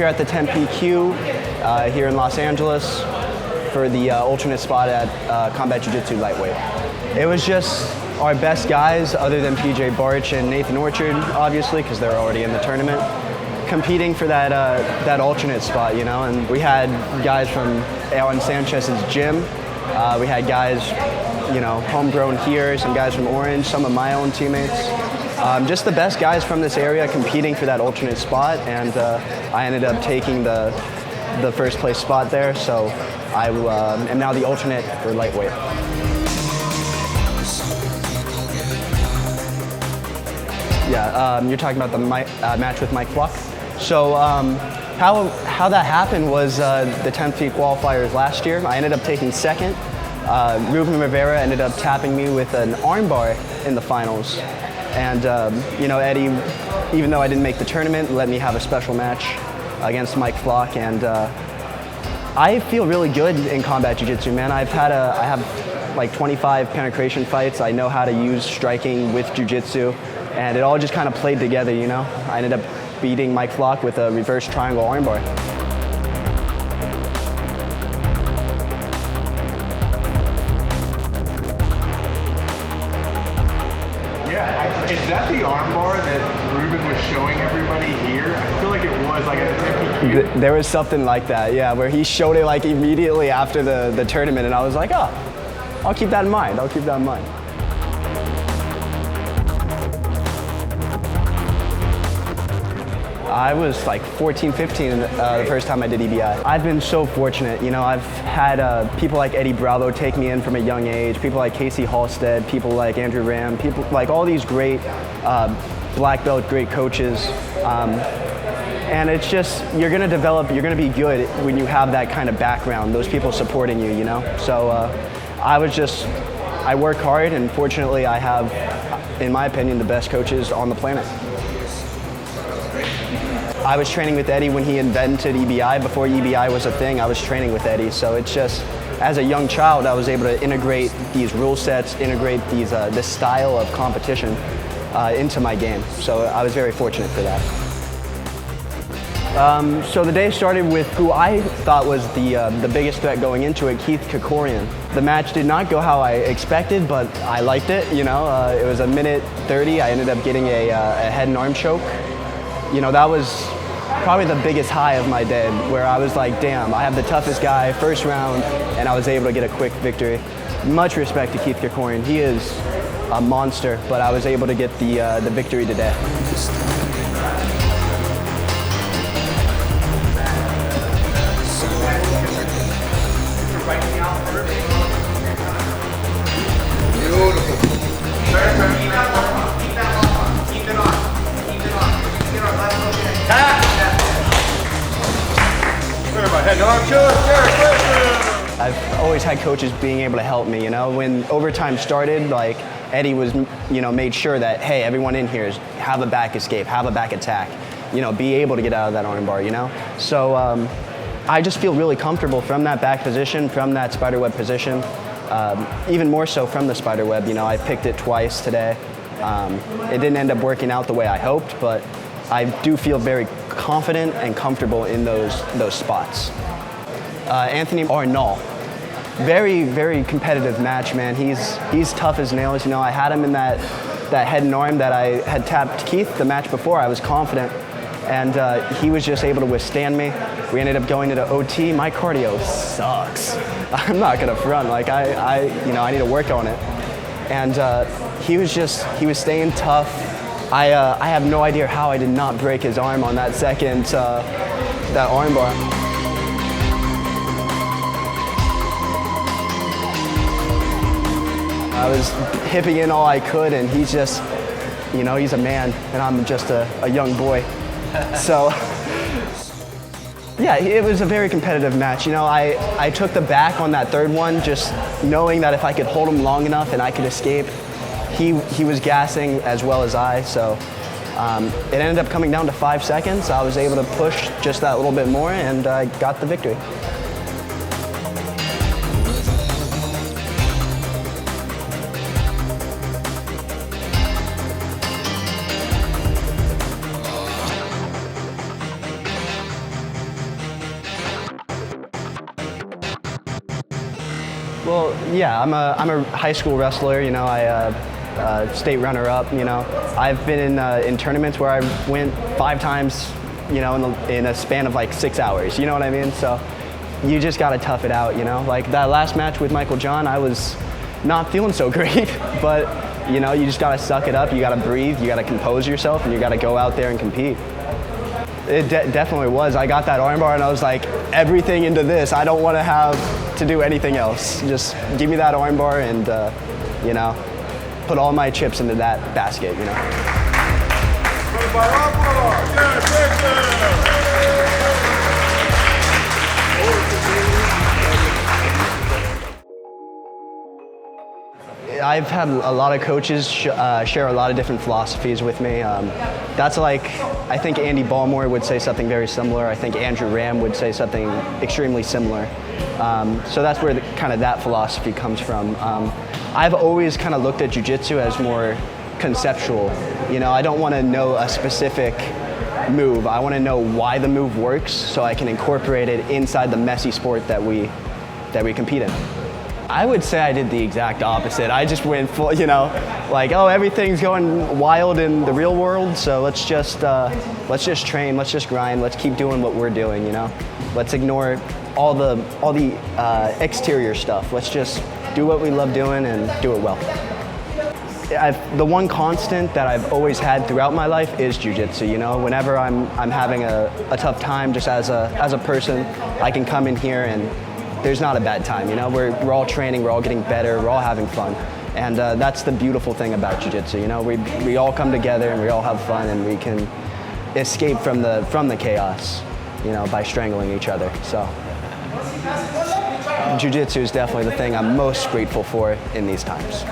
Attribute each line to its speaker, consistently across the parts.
Speaker 1: here at the 10PQ here in Los Angeles for the alternate spot at Combat Jiu Jitsu Lightweight. It was just our best guys, other than PJ Barch and Nathan Orchard, obviously, because they're already in the tournament, competing for that alternate spot, you know. And we had guys from Alan Sanchez's gym. We had guys, you know, homegrown here, some guys from Orange, some of my own teammates. Just the best guys from this area competing for that alternate spot, and I ended up taking the first place spot there, so I am now the alternate for lightweight. Yeah, you're talking about the match with Mike Fluck. So how that happened was the 10th qualifiers last year. I ended up taking second. Ruben Rivera ended up tapping me with an armbar in the finals. And you know, Eddie, even though I didn't make the tournament, let me have a special match against Mike Flock. And I feel really good in combat jiu-jitsu, man. I have like 25 penetration fights. I know how to use striking with jiu-jitsu, and it all just kind of played together, you know. I ended up beating Mike Flock with a reverse triangle armbar.
Speaker 2: Is that the armbar that Ruben was showing everybody here? I feel like it was like at the 10PQ.
Speaker 1: There was something like that, yeah, where he showed it like immediately after the tournament, and I was like, oh, I'll keep that in mind. I'll keep that in mind. I was like 14, 15 the first time I did EBI. I've been so fortunate, you know. I've had people like Eddie Bravo take me in from a young age, people like Casey Halstead, people like Andrew Ram, people like all these great black belt, great coaches. And it's just, you're gonna develop, you're gonna be good when you have that kind of background, those people supporting you, you know? So I work hard, and fortunately I have, in my opinion, the best coaches on the planet. I was training with Eddie when he invented EBI. Before EBI was a thing, I was training with Eddie. So it's just, as a young child, I was able to integrate these rule sets, integrate these this style of competition into my game. So I was very fortunate for that. So the day started with who I thought was the biggest threat going into it, Keith Krikorian. The match did not go how I expected, but I liked it, you know. It was a minute 30. I ended up getting a head and arm choke. You know, that was probably the biggest high of my day, where I was like, damn, I have the toughest guy, first round, and I was able to get a quick victory. Much respect to Keith Krikorian. He is a monster, but I was able to get the victory today. I've always had coaches being able to help me, you know. When overtime started, like, Eddie was, you know, made sure that, hey, everyone in here have a back escape, have a back attack, you know, be able to get out of that armbar, you know. So I just feel really comfortable from that back position, from that spiderweb position, even more so from the spiderweb. You know, I picked it twice today. It didn't end up working out the way I hoped, but I do feel very confident and comfortable in those spots. Anthony Arnault, very, very competitive match, man. He's tough as nails. You know, I had him in that head and arm that I had tapped Keith the match before. I was confident, and he was just able to withstand me. We ended up going into OT. My cardio sucks. I'm not gonna front. Like I need to work on it. And he was staying tough. I have no idea how I did not break his arm on that second, that arm bar. I was hipping in all I could, and he's just, you know, he's a man, and I'm just a young boy. So, yeah, it was a very competitive match. You know, I took the back on that third one, just knowing that if I could hold him long enough and I could escape, he was gassing as well as I, so it ended up coming down to 5 seconds. I was able to push just that little bit more, and I got the victory. Well, yeah, I'm a high school wrestler. You know, state runner-up. You know, I've been in tournaments where I went 5 times. You know, in a span of like 6 hours. You know what I mean? So you just gotta tough it out. You know, like that last match with Michael John, I was not feeling so great, but you know, you just gotta suck it up. You gotta breathe. You gotta compose yourself, and you gotta go out there and compete. It definitely was. I got that armbar, and I was like, everything into this. I don't want to have to do anything else. Just give me that armbar, and you know, put all my chips into that basket. You know. I've had a lot of coaches share a lot of different philosophies with me. That's like, I think Andy Ballmore would say something very similar. I think Andrew Ram would say something extremely similar. So that's where kind of that philosophy comes from. I've always kind of looked at jiu-jitsu as more conceptual. You know, I don't want to know a specific move. I want to know why the move works so I can incorporate it inside the messy sport that we compete in. I would say I did the exact opposite. I just went full, you know, like, oh, everything's going wild in the real world, so let's just train, let's just grind, let's keep doing what we're doing, you know. Let's ignore all the exterior stuff. Let's just do what we love doing and do it well. The one constant that I've always had throughout my life is jiu-jitsu. You know, whenever I'm having a tough time, just as a person, I can come in here and there's not a bad time. You know, we're all training, we're all getting better, we're all having fun, and that's the beautiful thing about jiu-jitsu. You know, we all come together and we all have fun, and we can escape from the chaos, you know, by strangling each other. So, jiu-jitsu is definitely the thing I'm most grateful for in these times.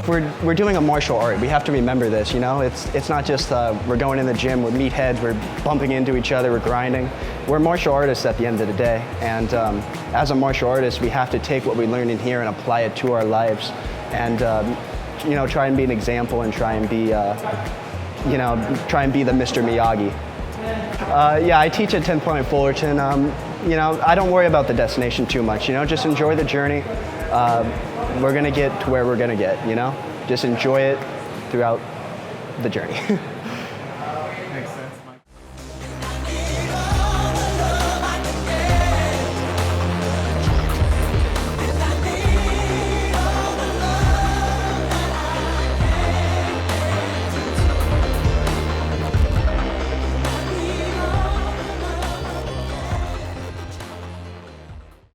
Speaker 1: We're doing a martial art. We have to remember this, you know? It's not just we're going in the gym, we're meatheads, we're bumping into each other, we're grinding. We're martial artists at the end of the day. And as a martial artist, we have to take what we learn in here and apply it to our lives. And, you know, try and be an example and try and be, you know, try and be the Mr. Miyagi. Yeah, I teach at 10 Point Fullerton. You know, I don't worry about the destination too much, you know? Just enjoy the journey. We're gonna get to where we're gonna get, you know? Just enjoy it throughout the journey.